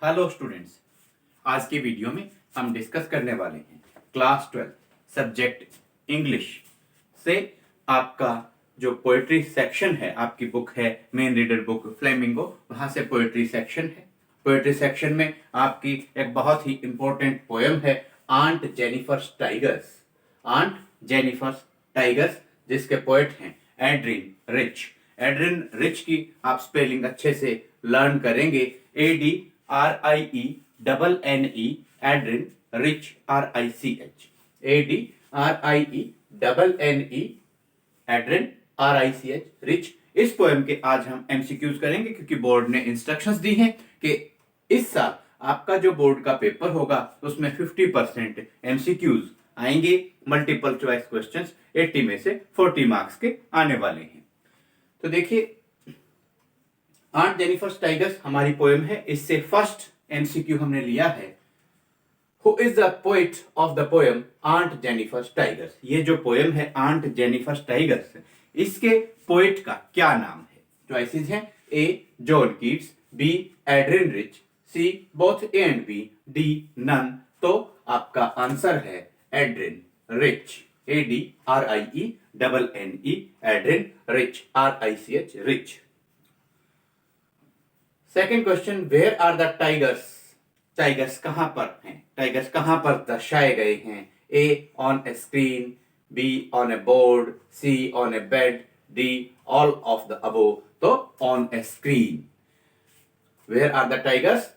Hello students, आज की video में हम डिस्कस करने वाले हैं क्लास 12 सब्जेक्ट इंग्लिश से आपका जो पोएट्री सेक्शन है, आपकी बुक है मेन रीडर बुक फ्लेमिंगो, वहां से पोएट्री सेक्शन है। पोएट्री सेक्शन में आपकी एक बहुत ही इंपॉर्टेंट पोएम है aunt Jennifer tigers. Aunt Jennifer tigers जिसके पोएट हैं एड्रिन रिच। एड्रिन रिच की आप स्पेलिंग अच्छे से लर्न करेंगे। ADRIENNE Adrienne Rich RICH ADRIENNE Adrienne RICH Rich. इस पोएम के आज हम एमसीक्यूज करेंगे क्योंकि बोर्ड ने इंस्ट्रक्शंस दी हैं कि इस साल आपका जो बोर्ड का पेपर होगा उसमें 50% एमसीक्यूज आएंगे। मल्टीपल चॉइस क्वेश्चंस 80 में से 40 मार्क्स के आने वाले हैं। तो देखिए, आंट जेनिफर टाइगर्स हमारी पोएम है। इससे फर्स्ट एमसीक्यू हमने लिया है, who is the poet of the poem aunt Jennifer tigers. ये जो पोएम है आंट जेनिफर टाइगर्स, इसके पोएट का क्या नाम है? चॉइसेस हैं A John Keats, B Adrienne Rich, C both A and B, D none. तो आपका आंसर है Adrienne Rich, ADRIENNE Adrienne Rich RICH Rich. Second question, where are the tigers. Tigers कहां पर हैं? टाइगर्स कहां पर दर्शाए गए हैं? A on a screen, B on a board, C on a bed, D all of the above. तो on a screen. Where are the tigers?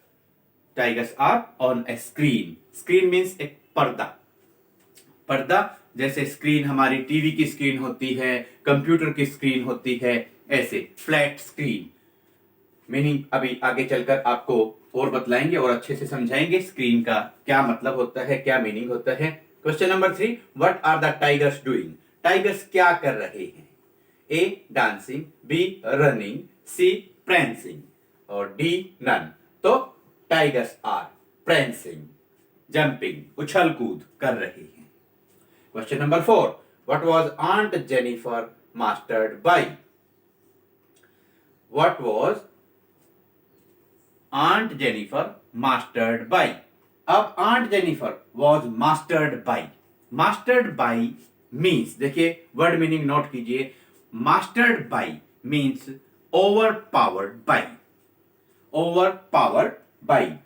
Tigers are on a screen. Screen means एक पर्दा। पर्दा जैसे screen हमारी TV की screen होती है, computer की स्क्रीन होती है, ऐसे फ्लैट स्क्रीन। मीनिंग अभी आगे चलकर आपको और बतलाएंगे और अच्छे से समझाएंगे स्क्रीन का क्या मतलब होता है, क्या मीनिंग होता है। Question number 3, what are the tigers doing. Tigers क्या कर रहे हैं? A dancing, B running, C prancing और डी नन। तो टाइगर्स आर प्रेंसिंग, जंपिंग, उछल कूद कर रहे हैं। Question number 4, what was aunt Jennifer mastered by. What was aunt Jennifer mastered by. अब aunt Jennifer was mastered by. Mastered by means, देखिए word meaning note कीजिए। Mastered by means over powered bye. Over powered by,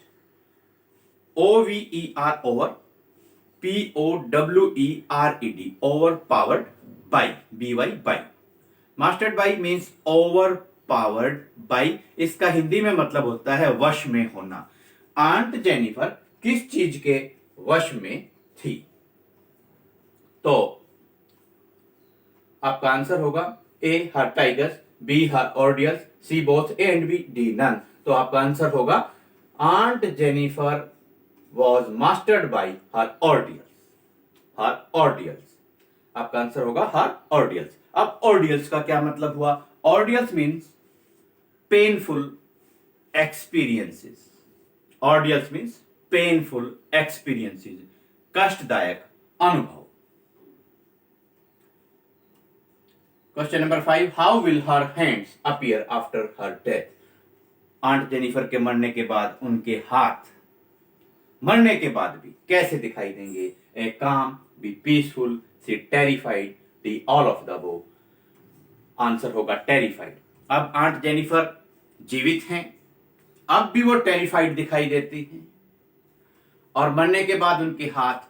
OVER over, POWERED over powered by, BY by. Mastered by means over powered by. इसका हिंदी में मतलब होता है वश में होना। आंट जेनिफर किस चीज के वश में थी? तो आपका आंसर होगा A her tigers, B her ordeals, C both A and B, D none. तो आपका आंसर होगा aunt Jennifer was mastered by her ordeals. Her ordeals, आपका आंसर होगा हर ऑर्डियल्स। अब ऑर्डियल्स का क्या मतलब हुआ? Ordeals means painful experiences. Ordeals means painful experiences, कष्टदायक अनुभव। Question number 5, how will her hands appear after her death. Aunt Jennifer के मरने के बाद उनके हाथ मरने के बाद भी कैसे दिखाई देंगे? A calm, B peaceful, C terrified, D all of the above. Answer होगा टेरिफाइड। अब आंट जेनिफर जीवित हैं, अब भी वो टेरिफाइड दिखाई देती हैं, और मरने के बाद उनके हाथ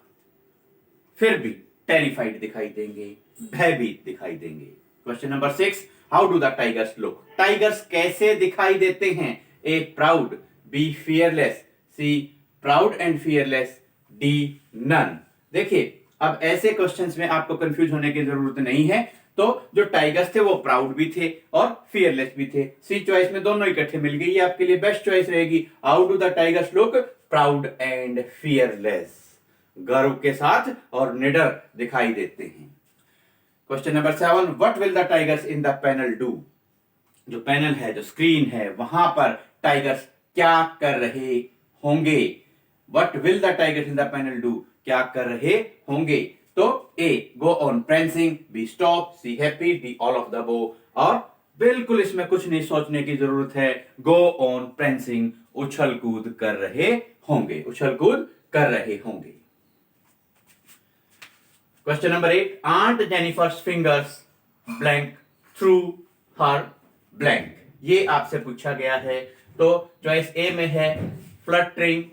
फिर भी टेरिफाइड दिखाई देंगे, भयभीत दिखाई देंगे। Question number 6, how do the tigers look. Tigers कैसे दिखाई देते हैं? A proud, B fearless, C proud and fearless, D none. देखिए, अब ऐसे क्वेश्चंस में आपको कंफ्यूज होने की जरूरत नहीं है। तो जो टाइगर्स थे वो प्राउड भी थे और फियरलेस भी थे। सी चॉइस में दोनों इकट्ठे मिल गई, ये आपके लिए बेस्ट चॉइस रहेगी। How do the tigers look? Proud and fearless, गर्व के साथ और निडर दिखाई देते हैं। Question number 7, what will the tigers in the panel do. जो पैनल है, जो स्क्रीन है, वहां पर टाइगर्स क्या कर रहे होंगे? What will the tigers in the panel do, क्या कर रहे होंगे? तो A go on prancing, B stop, C happy, D all of the above और बिल्कुल इसमें कुछ नहीं सोचने की जरूरत है। गो ऑन प्रेंसिंग, उछल कूद कर रहे होंगे, उछल कूद कर रहे होंगे। Question number 8, aunt Jennifer's fingers blank through her blank. ये आपसे पूछा गया है। तो चॉइस ए में है फ्लटरिंग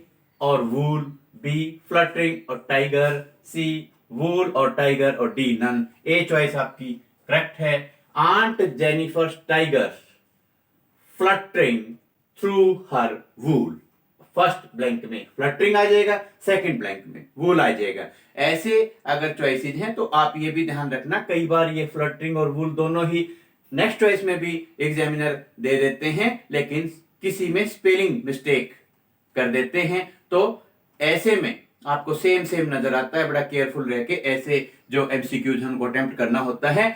और वूल, बी फ्लटरिंग और टाइगर, सी वूल और टाइगर और डी नन। ए चॉइस आपकी करेक्ट है। Aunt Jennifer's tigers fluttering through her wool. First blank में फ्लटरिंग आ जाएगा, सेकंड ब्लैंक में वूल आ जाएगा। ऐसे अगर चॉइसेस हैं तो आप ये भी ध्यान रखना, कई बार ये फ्लटरिंग और वूल दोनों ही नेक्स्ट चॉइस में भी एग्जामिनर दे देते हैं, लेकिन किसी में स्पेलिंग मिस्टेक कर देते हैं। तो ऐसे में आपको सेम सेम नजर आता है, बड़ा केयरफुल रह के ऐसे जो एमसीक्यूज हमको अटेम्प्ट करना होता है।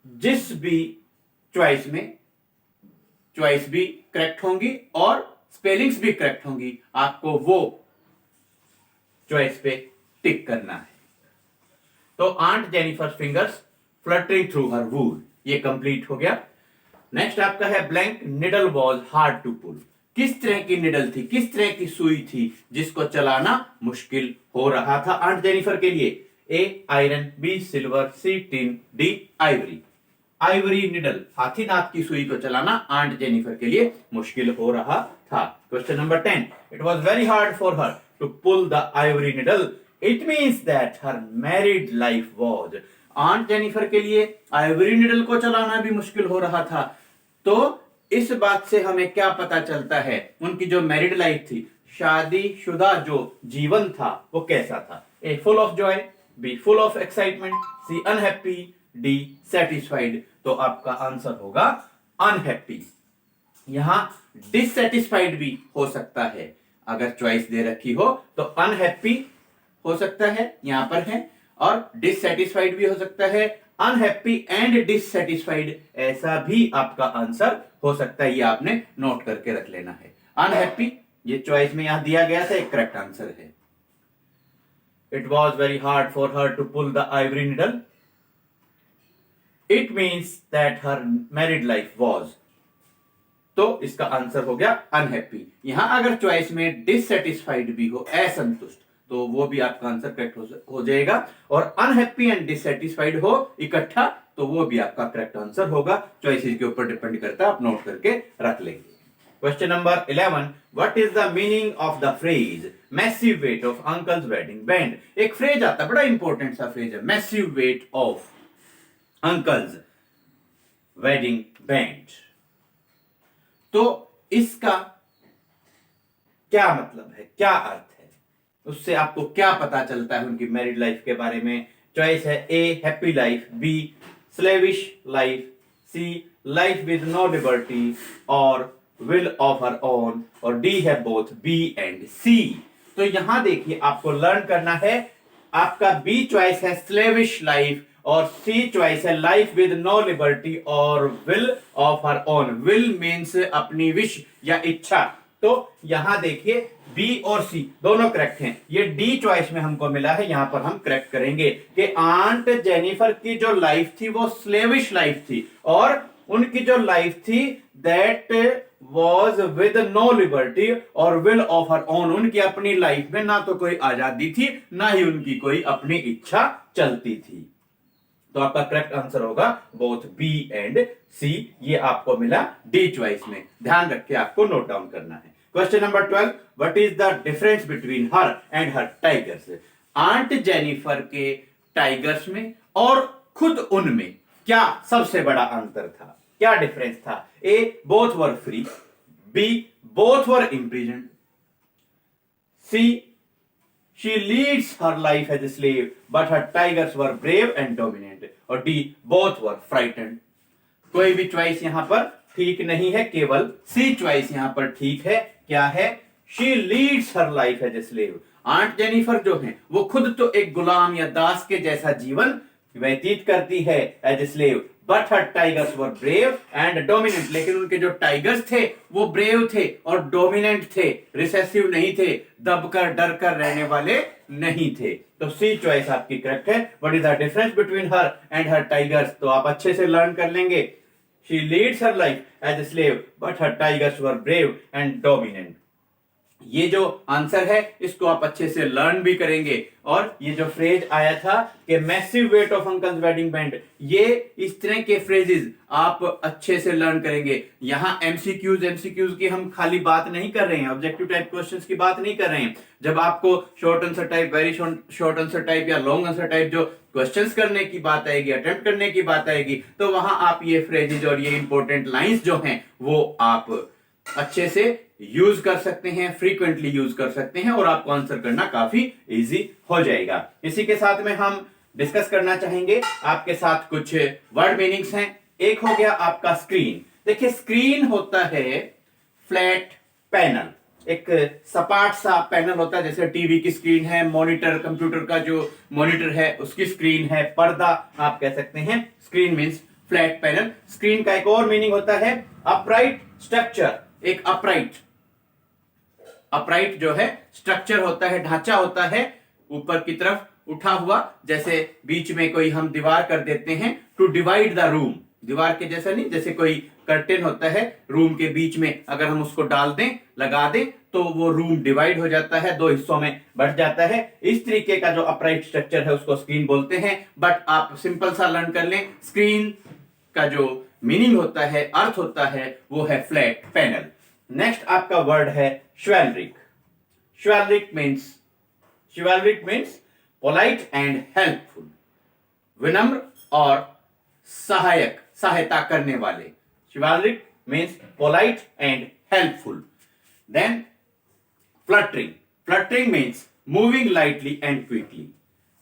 जिस भी चॉइस में चॉइस भी करेक्ट होंगी और स्पेलिंग्स भी करेक्ट होंगी, आपको वो चॉइस पे टिक करना है। तो aunt Jennifer fingers fluttering through her wool, ये कंप्लीट हो गया। नेक्स्ट आपका है blank needle was hard to pull. किस तरह की निडल थी, किस तरह की सुई थी जिसको चलाना मुश्किल हो रहा था आंट जेनिफर के लिए? A iron, B silver, C tin, D ivory. Ivory needle, हाथी दांत की सुई को चलाना आंट जेनिफर के लिए मुश्किल हो रहा था। Question number 10, it was very hard for her to pull the ivory needle, it means that her married life was. Aunt Jennifer के लिए आइवरी निडल को चलाना भी मुश्किल हो रहा था। तो इस बात से हमें क्या पता चलता है, उनकी जो मैरिड लाइफ थी, शादीशुदा जो जीवन था वो कैसा था? A full of joy, B full of excitement, C unhappy, D satisfied. तो आपका आंसर होगा अनहैप्पी। यहां डिससेटिस्फाइड भी हो सकता है, अगर चॉइस दे रखी हो तो अनहैप्पी हो सकता है, यहां पर है, और डिससेटिस्फाइड भी हो सकता है। अनहैप्पी एंड डिससेटिस्फाइड, ऐसा भी आपका आंसर हो सकता है, ये आपने नोट करके रख लेना है। अनहैप्पी ये चॉइस में यहां दिया गया था, एक करेक्ट आंसर है। It was very hard for her to pull the ivory needle, it means that her married life was. तो इसका आंसर हो गया अनहैप्पी। यहां अगर चॉइस में डिससेटिस्फाइड भी हो, असंतुष्ट, तो वो भी आपका आंसर करेक्ट हो जाएगा। और अनहैप्पी एंड डिससेटिस्फाइड हो इकट्ठा, तो वो भी आपका करेक्ट आंसर होगा। चॉइसेस के ऊपर डिपेंड करता है, आप नोट करके रख लेंगे। Question number 11, what is the meaning of the phrase massive weight of uncle's wedding band? एक फ्रेज आता है, बड़ा इंपॉर्टेंट सा फ्रेज है, massive weight of uncle's wedding band. तो इसका क्या मतलब है, क्या अर्थ है, उससे आपको क्या पता चलता है उनकी मैरिड लाइफ के बारे में? चॉइस है A happy life, B slavish life, C life with no liberty और विल ऑफ हर ओन, और डी है बोथ बी एंड सी। तो यहां देखिए आपको लर्न करना है, आपका बी चॉइस है स्लेविश लाइफ और सी चॉइस है लाइफ विद नो लिबर्टी और will of her own. Will means अपनी विश या इच्छा। तो यहां देखिए बी और सी दोनों करेक्ट हैं, ये डी चॉइस में हमको मिला है, यहां पर हम करेक्ट करेंगे कि आंट जेनिफर की जो लाइफ थी वो स्लेविश लाइफ थी, और उनकी जो लाइफ थी that was with no liberty और विल ऑफ हर ओन। उनकी अपनी लाइफ में ना तो कोई आजादी थी, ना ही उनकी कोई अपनी इच्छा चलती थी। तो आपका करेक्ट आंसर होगा बोथ बी एंड सी, ये आपको मिला डी चॉइस में। ध्यान रख के आपको नोट डाउन करना है। Question number 12, what is the difference between her and her tigers? Aunt Jennifer के टाइगर्स में और खुद उनमें क्या सबसे बड़ा अंतर था, क्या डिफरेंस था? A both were free, B both were imprison, C she leads her life as a slave but her tigers were brave and dominant, और डी both were frightened। कोई भी चॉइस यहां पर ठीक नहीं है, केवल सी चॉइस यहां पर ठीक है। क्या है? she leads her life as a slave। Aunt Jennifer जो है वो खुद तो एक गुलाम या दास के जैसा जीवन व्यतीत करती है as a slave, but her tigers were brave and dominant. लेकिन उनके जो टाइगर्स थे वो ब्रेव थे और डोमिनेंट थे, रिसेसिव नहीं थे, दबकर डर कर रहने वाले नहीं थे। तो सी चॉइस आपकी करेक्ट है। What is the difference between her and her tigers? तो आप अच्छे से लर्न कर लेंगे। She leads her life as a slave but her tigers were brave and dominant. ये जो आंसर है इसको आप अच्छे से लर्न भी करेंगे। और ये जो फ्रेज आया था कि massive weight of uncle's wedding band, ये इस तरह के फ्रेजेस आप अच्छे से लर्न करेंगे। यहां एमसीक्यूज की हम खाली बात नहीं कर रहे हैं, ऑब्जेक्टिव टाइप क्वेश्चंस की बात नहीं कर रहे हैं। जब आपको short answer type, very short answer type या लॉन्ग आंसर टाइप जो क्वेश्चंस करने की बात आएगी, अटेम्प्ट करने की बात आएगी, तो वहां आप ये फ्रेजेस और ये इंपॉर्टेंट लाइंस जो हैं वो आप अच्छे से यूज कर सकते हैं, फ्रीक्वेंटली यूज कर सकते हैं और आपको आंसर करना काफी इजी हो जाएगा। इसी के साथ में हम डिस्कस करना चाहेंगे आपके साथ कुछ वर्ड मीनिंग्स हैं। एक हो गया आपका स्क्रीन। देखिए, स्क्रीन होता है फ्लैट पैनल, एक सपाट सा पैनल होता है, जैसे टीवी की स्क्रीन है, मॉनिटर, कंप्यूटर का जो मॉनिटर है उसकी स्क्रीन है, पर्दा आप कह सकते हैं। Screen means flat panel. Screen का एक और मीनिंग होता है अपराइट स्ट्रक्चर। एक अपराइट जो है स्ट्रक्चर होता है, ढांचा होता है, ऊपर की तरफ उठा हुआ, जैसे बीच में कोई हम दीवार कर देते हैं टू डिवाइड द रूम। दीवार के जैसा नहीं, जैसे कोई कर्टेन होता है रूम के बीच में, अगर हम उसको डाल दें, लगा दें, तो वो रूम डिवाइड हो जाता है, दो हिस्सों में बढ़ जाता है। इस तरीके का जो अपराइट स्ट्रक्चर है उसको स्क्रीन बोलते हैं। बट आप सिंपल सा लर्न कर लें, स्क्रीन का जो मीनिंग होता है, अर्थ होता है, वो है फ्लैट पैनल। नेक्स्ट आपका वर्ड है chivalric. Chivalric means polite and helpful, विनम्र और सहायक, सहायता करने वाले। Chivalric means polite and helpful. Then fluttering means moving lightly and quickly,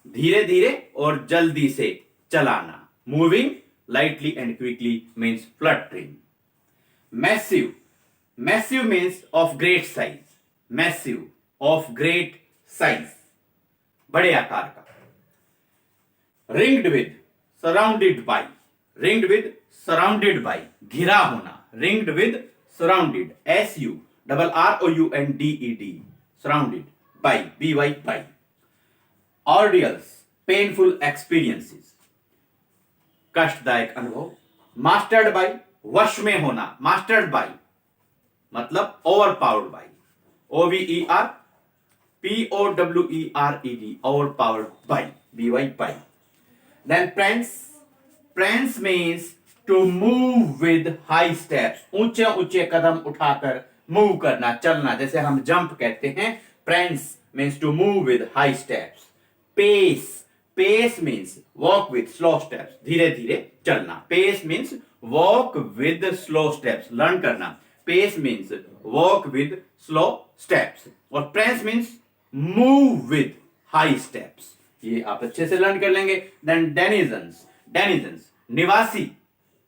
धीरे धीरे और जल्दी से चलाना। Moving lightly and quickly means fluttering. Massive means of great size. Massive, of great size, बड़े आकार का। Ringed with, surrounded by, घिरा होना। Ringed with, surrounded, surrounded, surrounded by, by. Ordeals, painful experiences, कष्टदायक अनुभव। मास्टर्ड बाय, वश में होना। मास्टर्ड बाय मतलब over powered by, POWERED, over powered by, by. Then prance means to move with high steps, ऊंचे ऊंचे कदम उठाकर मूव करना, चलना, जैसे हम जंप कहते हैं। Prance means to move with high steps. Pace means walk with slow steps, धीरे धीरे चलना। Pace means walk with slow steps, learn करना। Pace means walk with slow steps. और press means move with high steps. ये आप अच्छे से learn कर लेंगे। देन डेनिजन्स निवासी,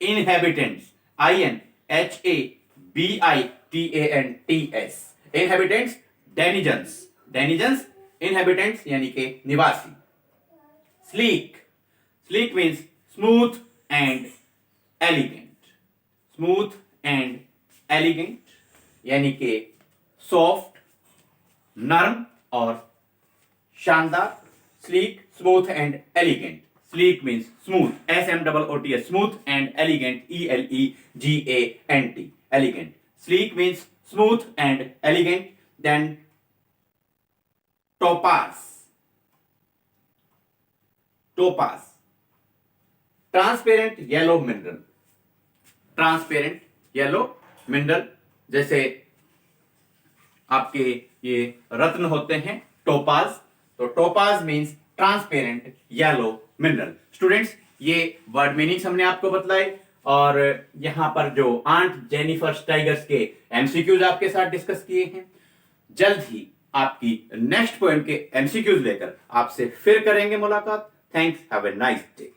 inhabitants, INHABITANTS, inhabitants, denizens inhabitants यानी कि निवासी। Sleek means smooth and elegant, यानी कि सॉफ्ट, नरम और शानदार। Sleek, smooth and elegant. Sleek means smooth, SMOOTH, smooth and elegant, ELEGANT, elegant. Sleek means smooth and elegant. Then topaz, transparent yellow mineral, जैसे आपके ये रत्न होते हैं टोपाज, तो topaz means transparent yellow mineral. Students, ये वर्ड मीनिंग्स हमने आपको बतलाए और यहां पर जो आंट जेनिफर स्टाइगर्स के एमसीक्यूज आपके साथ डिस्कस किए हैं। जल्द ही आपकी नेक्स्ट पोएम के एमसीक्यूज लेकर आपसे फिर करेंगे मुलाकात। Thanks. Have a nice day.